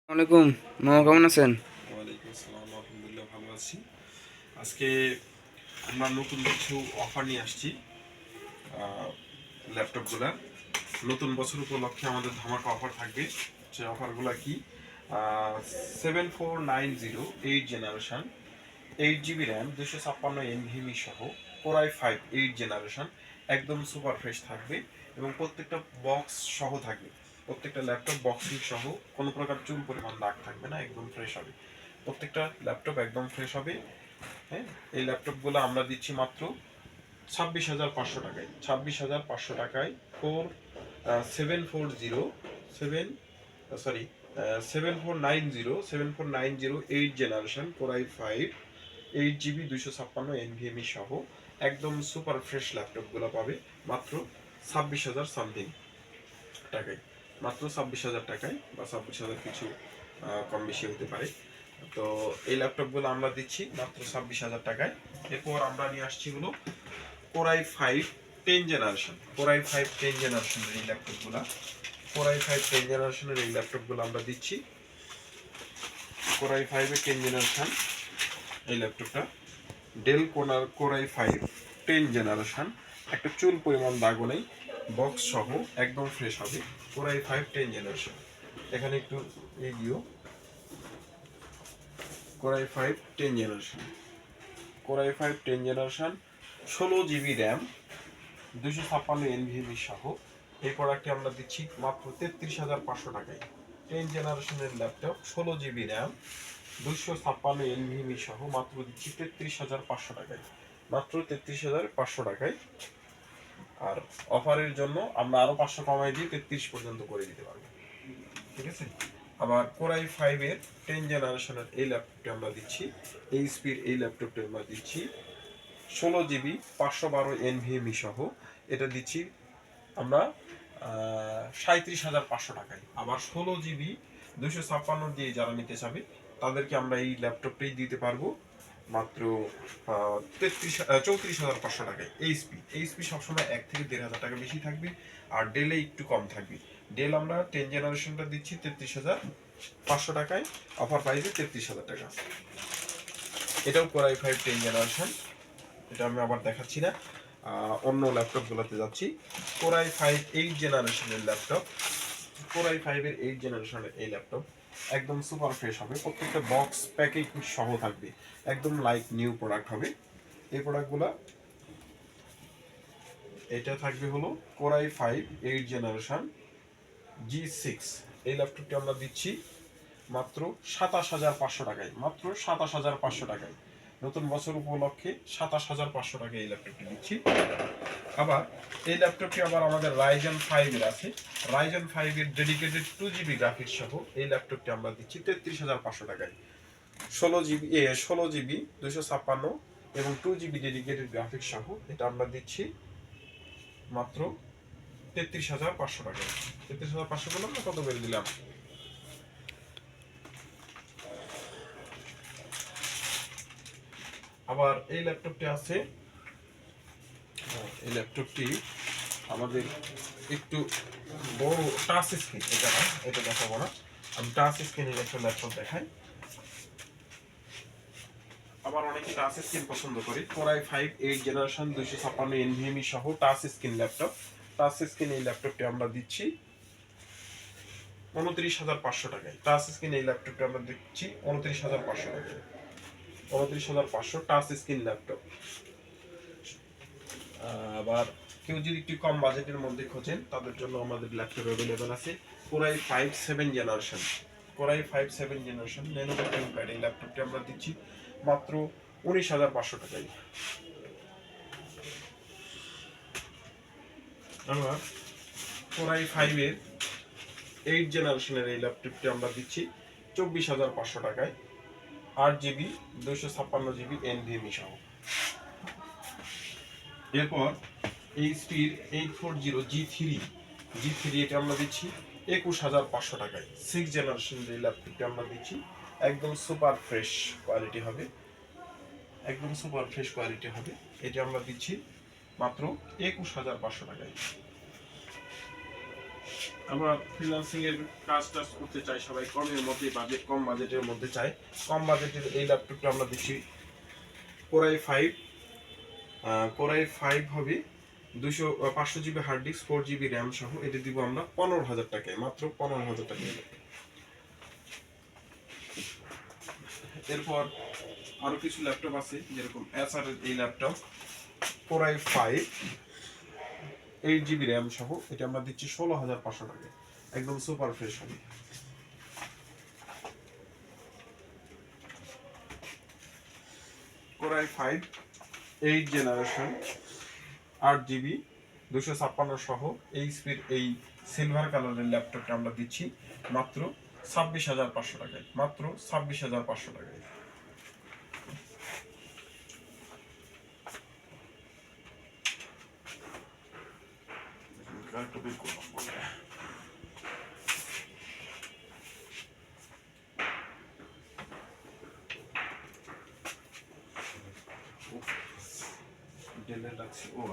ওয়ালাইকুম মামা, কেমন আছেন? ওয়ালাইকুম আসসালাম, আলহামদুলিল্লাহ ভালো আছি। আজকে আমরা নতুন কিছু অফার নিয়ে আসছি। ল্যাপটপগুলা নতুন বছর উপলক্ষে আমাদের ধামাকা অফার থাকবে। সেই অফারগুলো কি? 7490 8 জেনারেশন, 8 GB র্যাম, 256 NVMe সহ, Core i5 8 জেনারেশন, একদম সুপার ফ্রেশ থাকবে এবং প্রত্যেকটা বক্স সহ থাকবে। প্রত্যেকটা ল্যাপটপ বক্সিং সহ, কোনো প্রকার চুল পরিমাণ দাগ থাকবে না, একদম ফ্রেশ হবে। প্রত্যেকটা ল্যাপটপ একদম ফ্রেশ হবে। হ্যাঁ, এই ল্যাপটপগুলো আমরা দিচ্ছি মাত্র 26,500 টাকায়। 26,500 টাকায় four 7490 8 generation Core i5 8 GB 256 NVMe সহ একদম সুপার ফ্রেশ ল্যাপটপগুলো পাবে মাত্র 26,000 সামথিং টাকায়। মাত্র 26,000 টাকায় বা 26,000 কিছু কম বেশি হতে পারে। তো এই ল্যাপটপগুলো আমরা দিচ্ছি মাত্র 26,000 টাকায়। এরপর আমরা নিয়ে আসছি হলো Core i5 10 generation. Core i5 10 জেনারেশনের এই ল্যাপটপগুলো, Core i5 10 জেনারেশনের এই ল্যাপটপগুলো আমরা দিচ্ছি। Core i5 এর 10 জেনারেশন এই ল্যাপটপটা, ডেল Core i5 10 জেনারেশন, একটা চুল পরিমাণ দাগও নেই, বক্স সহ একদম ফ্রেশ হবে। Core i5 10 জেনারেশন, এখানে একটু এগিয়েও Core i5 10 generation, Core i5 10 generation, 16 GB RAM, 256 NVMe সহ এই প্রোডাক্টটি আমরা দিচ্ছি মাত্র 33,500 টাকায়। 10 জেনারেশনের ল্যাপটপ, 16 GB র্যাম, 256 NVMe সহ মাত্র দিচ্ছি 33,500 টাকায়। মাত্র 33,500 টাকায়। আর অফারের জন্য আমরা আরো 500 কমাই দিয়ে 33 পর্যন্ত করে দিতে পারবো। ঠিক আছে। আবার Core i5 এর 10 জেনারেশনের এই ল্যাপটপটি আমরা দিচ্ছি, এইচপির এই ল্যাপটপটি আমরা দিচ্ছি 16 GB 512 NVMe সহ, এটা দিচ্ছি আমরা 37,500 টাকায়। আবার 16 GB 256 দিয়ে যারা নিতে চাবে তাদেরকে আমরা এই ল্যাপটপটাই দিতে পারবো মাত্র 34,500 টাকায়। এইচপি সবসময় 1 থেকে 1,500 টাকা বেশি থাকবে, আর ডেলে একটু কম থাকবে। ডেল আমরা 10 জেনারেশনটা দিচ্ছি 33,500 টাকায়, অফার প্রাইসে 33,000 টাকা। এটাও Core i5 10 জেনারেশন, এটা আমি আবার দেখাচ্ছি না, অন্য ল্যাপটপগুলোতে যাচ্ছি। Core i5 8 জেনারেশনের ল্যাপটপ, Core i5 এর 8 জেনারেশনের এই ল্যাপটপ একদম সুপার ফ্রেশ হবে, প্রত্যেকটা বক্স প্যাকেজ সহ থাকবে, একদম লাইক নিউ প্রোডাক্ট হবে এই প্রোডাক্টগুলো। এটা থাকবে হলো Core i5 8 জেনারেশন G6, এই ল্যাপটপটি আমরা দিচ্ছি মাত্র 27,500 টাকায়। মাত্র 27,500 টাকায়, নতুন বছর উপলক্ষে 27,500 টাকায় এই ল্যাপটপটি দিচ্ছি। আবার এই ল্যাপটপটি আবার আমাদের Ryzen 5 এর আছে। Ryzen 5 এর ডেডিকেটেড 2 GB গ্রাফিক্স সহ এই ল্যাপটপটি আমরা দিচ্ছি 33,500 টাকায়। 16 GB 256 এবং 2 GB ডেডিকেটেড গ্রাফিক্স সহ এটা আমরা দিচ্ছি মাত্র 33,500 টাকায়। 33,500 বললাম না, কত করে দিলাম? আবার এই ল্যাপটপটি আছে, এই ল্যাপটপটি আমাদের একটু বড় টাচ স্ক্রিন, এটা না, এটা দেখাবো না, আমি টাচ স্ক্রিনের একটা ল্যাপটপ দেখাই। আবার অনেকে টাচ স্ক্রিন পছন্দ করে। Core i5 8 জেনারেশন 256 NVMe সহ touch screen laptop, touch screen এই ল্যাপটপটি আমরা দিচ্ছি 29,500 টাকায়। টাচ স্ক্রিন এই ল্যাপটপটি আমরা দিচ্ছি 29,500 টাকায়। 29,500 টাচ স্ক্রিন ল্যাপটপ। আবার কেউ যদি একটু কম বাজেটের মধ্যে খোঁজেন তাদের জন্য আমাদের ল্যাপটপ অ্যাভেলেবেল আছে। Core i5 7 generation, Core i5 7 generation Lenovo ThinkPad এই ল্যাপটপটি আমরা দিচ্ছি মাত্র 19,500 টাকায়। আবার Core i5 এর 8 জেনারেশনের এই ল্যাপটপটি আমরা দিচ্ছি 24,500 টাকায়, 8 GB 256 GB NVMe সহ। এরপর এইচপির 840 G3 এটা আমরা দিচ্ছি 21,500 টাকায়। 6 জেনারেশনের এই ল্যাপটপটি আমরা দিচ্ছি একদম সুপার ফ্রেশ কোয়ালিটি হবে, একদম সুপার ফ্রেশ কোয়ালিটি হবে, এটা আমরা দিচ্ছি মাত্র 21,500 টাকায়। আমরা ফ্রিল্যান্সিং এর কাজ টাজ করতে চাই সবাই, কমের মধ্যে বাজেট, কম বাজেটের মধ্যে চাই। কম বাজেটের এই ল্যাপটপটা আমরা দিচ্ছি কোরাই 5 হবে 500 GB hard disk, 4 GB RAM সহ। এটা দিব আমরা 15,000 টাকায়, মাত্র 15,000 টাকায়। এরপর আরো কিছু ল্যাপটপ আছে, যেরকম এসার এর এই ল্যাপটপ কোরাই 5 8 জিবি র্যাম সহ। এটা আমরা দিচ্ছি 16,500 টাকায়, একদম সুপার ফ্রেশ হবে। কোরাই 5 8 জেনারেশন 8 জিবি 256 সহ এইচপির এই সিলভার কালারের ল্যাপটপটা আমরা দিচ্ছি মাত্র 26,500 টাকায়, মাত্র 26,500 টাকায়।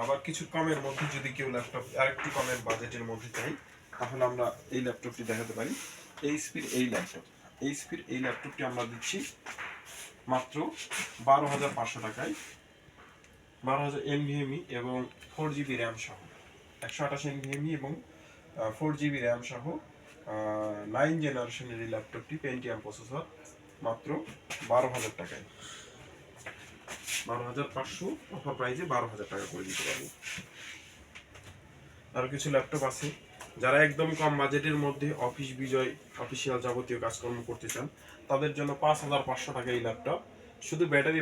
আবার কিছু কমের মধ্যে যদি কেউ ল্যাপটপ আরেকটু কমের বাজেটের মধ্যে চাই, তাহলে আমরা এই ল্যাপটপটি দেখাতে পারি। এইচপির এই ল্যাপটপটি আমরা দিচ্ছি মাত্র 12,500 টাকায়, 12,000 NVMe এবং 4 জিবি র্যাম সহ, 128 NVMe এবং 4 জিবি র্যাম সহ 9 জেনারেশনের এই ল্যাপটপটি পেন্টিয়াম প্রসেসর, মাত্র 12,000 টাকায়, 12,500 অফার প্রাইসে 12,000 টাকা করে দিতে পারবো। আরো কিছু ল্যাপটপ আছে, যারা একদম কম বাজেটের মধ্যে অফিস বিজয় অফিসিয়াল যাবতীয় কাজকর্ম করতে চান, তাদের জন্য 5,500 টাকা এই ল্যাপটপ। শুধু ব্যাটারি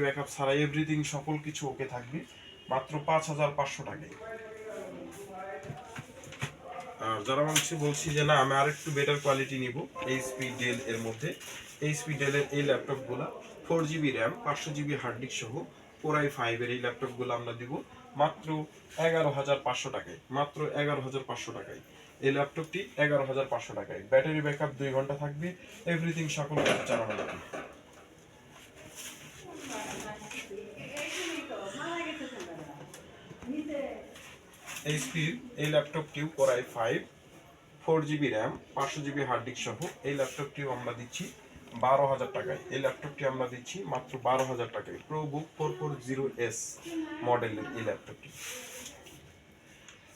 ব্যাকআপ ছাড়া এভরিথিং সকল কিছু ওকে থাকবে, মাত্র 5,500 টাকায়। আর যারা বলছি যে না আমি আরেকটু বেটার কোয়ালিটি নিব, এইচপি ডেল এর মধ্যে, এইচপি ডেলের এই ল্যাপটপগুলো 4 GB RAM 500 GB hard disk সহ কোরাই 5 এর এই ল্যাপটপগুলো আমরা দিব মাত্র 11,500 টাকায়, মাত্র 11,500 টাকায়। এই ল্যাপটপটি 11,500 টাকায়, ব্যাটারি ব্যাকআপ 2 ঘন্টা থাকবে, এভরিথিং সকল কিছু চালানো যাবে। এইচপির এই ল্যাপটপটিও core i 5 4 GB RAM 500 GB hard disk সহ এই ল্যাপটপটিও আমরা দিচ্ছি 12,000 টাকায়। এই ল্যাপটপটি আমরা দিচ্ছি মাত্র 12,000 টাকায়, প্রোবুক 440S মডেলের এই ল্যাপটপটি।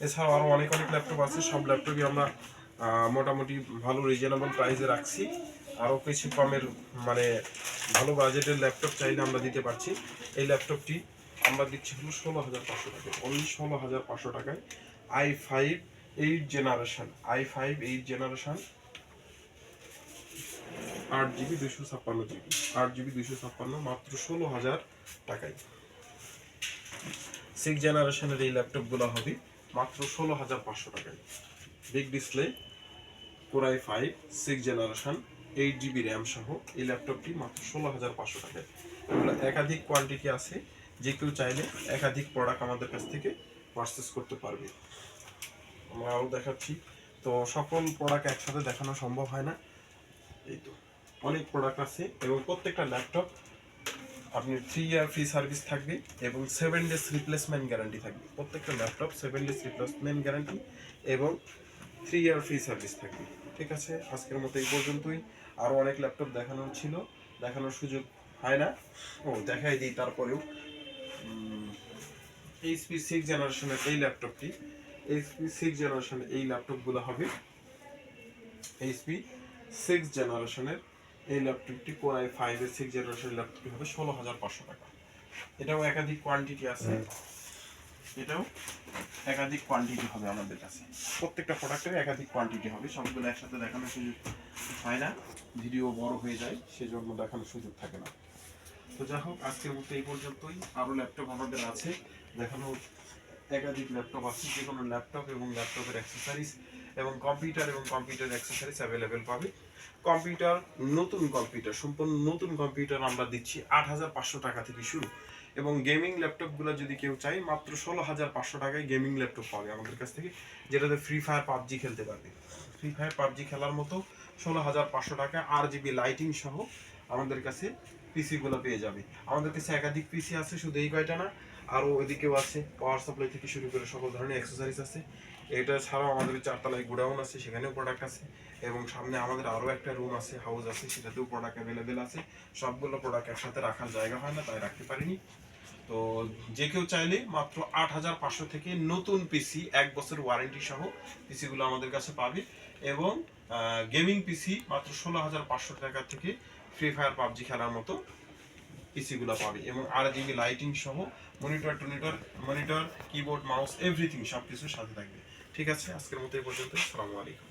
এছাড়াও আরো অনেক ল্যাপটপ আছে, সব ল্যাপটপই আমরা মোটামুটি ভালো রিজনেবল প্রাইসে রাখছি। আরও কিছু কমের মানে ভালো বাজেটের ল্যাপটপ চাইলে আমরা দিতে পারছি। এই ল্যাপটপটি আমরা দিচ্ছি হলো 16,500 টাকায়, অনলি 16,500 টাকায়। i5 8 জেনারেশন 8 জিবি 256 মাত্র 16,000 টাকায়। 6 জেনারেশনের এই ল্যাপটপগুলো হবে মাত্র 16,500 টাকায়। Big display core i 5 6 generation 8 GB RAM সহ এই ল্যাপটপটি মাত্র 16,500 টাকায়। এগুলো একাধিক কোয়ান্টিটি আছে, যে কেউ চাইলে একাধিক প্রোডাক্ট আমাদের কাছ থেকে পারচেস করতে পারবে। আমরা আরও দেখাচ্ছি, তো সকল প্রোডাক্ট একসাথে দেখানো সম্ভব হয় না, এই তো অনেক প্রোডাক্ট আছে। এবং প্রত্যেকটা ল্যাপটপ আপনি 3 ইয়ার ফ্রি সার্ভিস থাকবে এবং 7 ডেজ রিপ্লেসমেন্ট গ্যারান্টি থাকবে। প্রত্যেকটা ল্যাপটপ 7 ডেজ রিপ্লেসমেন্ট গ্যারান্টি এবং 3 ইয়ার ফ্রি সার্ভিস থাকবে। ঠিক আছে, আজকের মতো এই পর্যন্তই। আরও অনেক ল্যাপটপ দেখানোর সুযোগ হয় না, দেখাই দিই তারপরেও। এইচপি 6 জেনারেশনের এই ল্যাপটপটি, এইচপি 6 জেনারেশনের এই ল্যাপটপগুলো হবে এইচপি 6 জেনারেশনের এই ল্যাপটপটি কোরাই 5 এর 6 জেনারেশনের ল্যাপটপটি হবে 16,500 টাকা। এটাও একাধিক কোয়ান্টিটি আছে, এটাও একাধিক কোয়ান্টিটি হবে আমাদের কাছে। প্রত্যেকটা প্রোডাক্টের একাধিক কোয়ান্টিটি হবে, সবগুলো একসাথে দেখানোর সুযোগ হয় না, ভিডিও বড় হয়ে যায়, সেজন্য দেখানোর সুযোগ থাকে না। তো যাই হোক, আজকের মতো এই পর্যন্তই। আরও ল্যাপটপ আমাদের আছে দেখানো, একাধিক ল্যাপটপ আছে, যে কোনো ল্যাপটপ এবং ল্যাপটপের অ্যাক্সেসরিজ এবং কম্পিউটার অ্যাক্সেসরিজ অ্যাভেলেবেল পাবে। সম্পূর্ণ নতুন কম্পিউটার আমরা দিচ্ছি 8,500 টাকা থেকে শুরু। এবং গেমিং ল্যাপটপগুলো যদি কেউ চাই, মাত্র 16,500 টাকায় গেমিং ল্যাপটপ পাবে আমাদের কাছ থেকে, যেটাতে ফ্রি ফায়ার পাবজি খেলতে পারবে। ফ্রি ফায়ার পাবজি খেলার মতো 16,500 টাকা RGB লাইটিং সহ আমাদের কাছে পিসিগুলো পেয়ে যাবে। আমাদের কাছে একাধিক পিসি আছে, শুধু এই কয়টা না, আরও ওইদিকেও আছে, পাওয়ার সাপ্লাই থেকে শুরু করে সকল ধরনের অ্যাক্সেসরিজ আছে। এটা ছাড়াও আমাদের 4 তলায় গোডাউন আছে, সেখানেও প্রোডাক্ট আছে, এবং সামনে আমাদের আরও একটা রুম আছে, হাউস আছে, সেটাতেও প্রোডাক্ট অ্যাভেলেবেল আছে। সবগুলো প্রোডাক্ট একসাথে রাখার জায়গা হয় না, তাই রাখতে পারিনি। তো যে কেউ চাইলে মাত্র 8,500 থেকে নতুন পিসি 1 বছর ওয়ারেন্টি সহ পিসিগুলো আমাদের কাছে পাবে, এবং গেমিং পিসি মাত্র 16,500 টাকা থেকে ফ্রি ফায়ার পাবজি খেলার মতো পিসিগুলো পাবে, এবং RGB লাইটিং সহ মনিটর কিবোর্ড মাউস এভরিথিং সব কিছু সাথে থাকবে। ঠিক আছে, আজকের মতো এই পর্যন্ত। আসসালামু আলাইকুম।